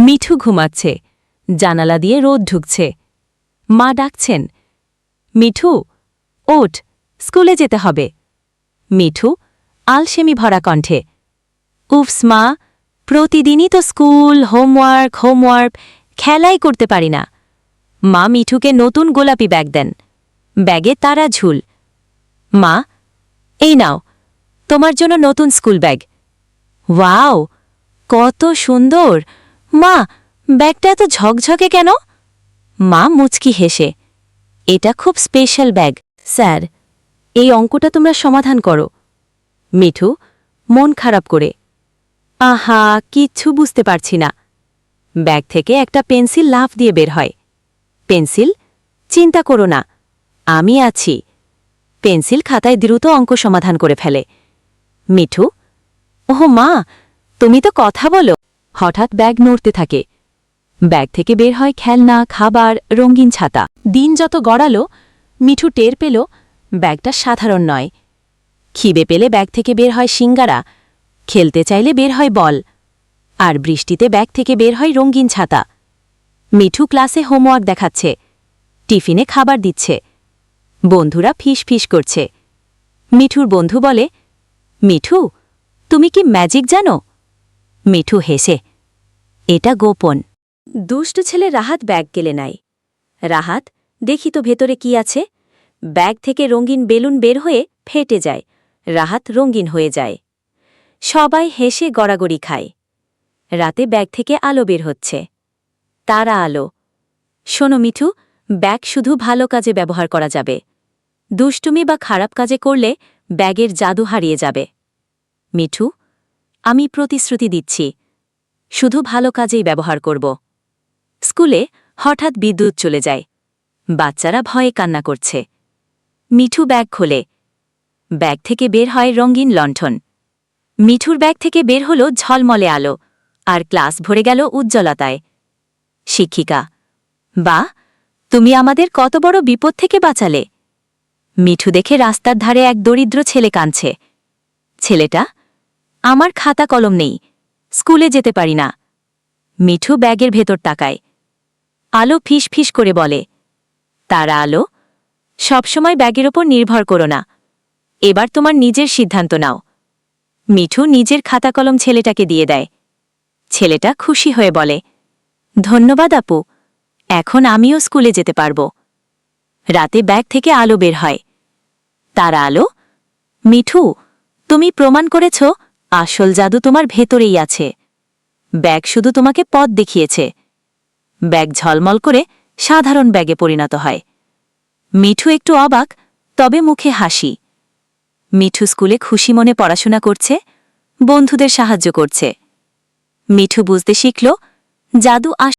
মিঠু ঘুমাচ্ছে, জানালা দিয়ে রোদ ঢুকছে। মা ডাকছেন, মিঠু ওঠ, স্কুলে যেতে হবে। মিঠু আলসেমি ভরা কণ্ঠে, উফস মা, প্রতিদিনই তো স্কুল, হোমওয়ার্ক, খেলাই করতে পারি না। মা মিঠুকে নতুন গোলাপি ব্যাগ দেন, ব্যাগে তারা ঝুল। মা, এই নাও, তোমার জন্য নতুন স্কুল ব্যাগ। ওয়াও, কত সুন্দর! মা, ব্যাগটা এত ঝকঝকে কেন? মা মুচকি হেসে, এটা খুব স্পেশাল ব্যাগ স্যার, এই অঙ্কটা তোমরা সমাধান করো। মিঠু মন খারাপ করে, আহা, কিচ্ছু বুঝতে পারছি না। ব্যাগ থেকে একটা পেন্সিল লাফ দিয়ে বের হয়। পেন্সিল, চিন্তা করো না, আমি আছি। পেন্সিল খাতায় দ্রুত অঙ্ক সমাধান করে ফেলে। মিঠু, ওহ মা, তুমি তো কথা বলো। হঠাৎ ব্যাগ নড়তে থাকে। ব্যাগ থেকে বের হয় খেলনা, খাবার, রঙিন ছাতা। দিন যত গড়ালো, মিঠু টের পেল ব্যাগটা সাধারণ নয়। খিদে পেলে ব্যাগ থেকে বের হয় সিঙ্গারা, খেলতে চাইলে বের হয় বল, আর বৃষ্টিতে ব্যাগ থেকে বের হয় রঙিন ছাতা। মিঠু ক্লাসে হোমওয়ার্ক দেখাচ্ছে, টিফিনে খাবার দিচ্ছে, বন্ধুরা ফিস করছে। মিঠুর বন্ধু বলে, মিঠু, তুমি কি ম্যাজিক জানো? মিঠু হেসে, এটা গোপন। দুষ্ট ছেলে রাহাত ব্যাগ কেলে নেয়। রাহাত, দেখি তো ভেতরে কি আছে। ব্যাগ থেকে রঙিন বেলুন বের হয়ে ফেটে যায়, রাহাত রঙিন হয়ে যায়। সবাই হেসে গড়াগড়ি খায়। রাতে ব্যাগ থেকে আলো বের হচ্ছে, তারা আলো। শোনো মিঠু, ব্যাগ শুধু ভালো কাজে ব্যবহার করা যাবে। দুষ্টুমি বা খারাপ কাজে করলে ব্যাগের জাদু হারিয়ে যাবে। মিঠু, আমি প্রতিশ্রুতি দিচ্ছি, শুধু ভালো কাজেই ব্যবহার করব। স্কুলে হঠাৎ বিদ্যুৎ চলে যায়, বাচ্চারা ভয়ে কান্না করছে। মিঠু ব্যাগ খোলে, ব্যাগ থেকে বের হয় রঙিন লণ্ঠন। মিঠুর ব্যাগ থেকে বের হল ঝলমলে আলো, আর ক্লাস ভরে গেল উজ্জ্বলতায়। শিক্ষিকা, বাহ, তুমি আমাদের কত বড় বিপদ থেকে বাঁচালে। মিঠু দেখে রাস্তার ধারে এক দরিদ্র ছেলে কাঁদছে। ছেলেটা, আমার খাতা কলম নেই, স্কুলে যেতে পারি না। মিঠু ব্যাগের ভেতর তাকায়। আলো ফিস করে বলে, তারা আলো, সবসময় ব্যাগের ওপর নির্ভর করো না, এবার তোমার নিজের সিদ্ধান্ত নাও। মিঠু নিজের খাতা কলম ছেলেটাকে দিয়ে দেয়। ছেলেটা খুশি হয়ে বলে, ধন্যবাদ আপু, এখন আমিও স্কুলে যেতে পারব। রাতে ব্যাগ থেকে আলো বের হয়। তারা আলো, মিঠু, তুমি প্রমাণ করেছ আসল জাদু তোমার ভেতরেই আছে। ব্যাগ শুধু তোমাকে পথ দেখিয়েছে। ব্যাগ ঝলমল করে সাধারণ ব্যাগে পরিণত হয়। মিঠু একটু অবাক, তবে মুখে হাসি। মিঠু স্কুলে খুশি মনে পড়াশোনা করছে, বন্ধুদের সাহায্য করছে। মিঠু বুঝতে শিখল, জাদু